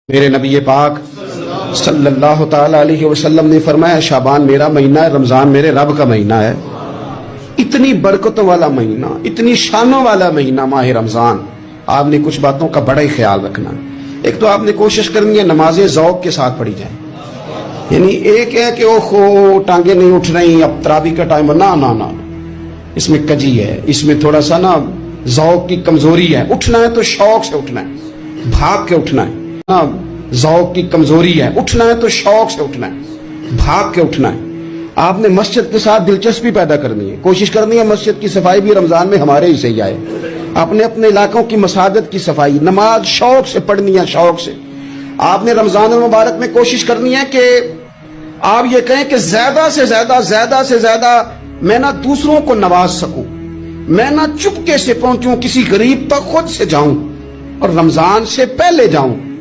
میرے نبی پاک صلی اللہ تعالی علیہ وسلم نے فرمایا شعبان میرا مہینہ ہے، رمضان میرے رب کا مہینہ ہے۔ اتنی برکتوں والا مہینہ، اتنی شانوں والا مہینہ ماہ رمضان، آپ نے کچھ باتوں کا بڑا ہی خیال رکھنا ہے۔ ایک تو آپ نے کوشش کرنی ہے نمازیں ذوق کے ساتھ پڑھی جائیں، یعنی ایک ہے کہ اوہو ٹانگیں نہیں اٹھ رہی اب تراویح کا ٹائم، نہ اس میں کجی ہے، اس میں تھوڑا سا نا ذوق کی کمزوری ہے۔ اٹھنا ہے تو شوق سے اٹھنا ہے، بھاگ کے اٹھنا ہے۔ ذوق کی کمزوری ہے، اٹھنا ہے تو شوق سے اٹھنا ہے، بھاگ کے اٹھنا ہے۔ آپ نے مسجد کے ساتھ دلچسپی پیدا کرنی ہے، کوشش کرنی ہے مسجد کی صفائی بھی رمضان میں ہمارے ہی سے ہی آئے۔ اپنے اپنے علاقوں کی مساجد کی صفائی، نماز شوق سے پڑھنی ہے، شوق سے۔ آپ نے رمضان المبارک میں کوشش کرنی ہے کہ آپ یہ کہیں کہ زیادہ سے زیادہ میں نہ دوسروں کو نواز سکوں، میں نہ چپکے سے پہنچوں کسی غریب تک، خود سے جاؤں اور رمضان سے پہلے جاؤں۔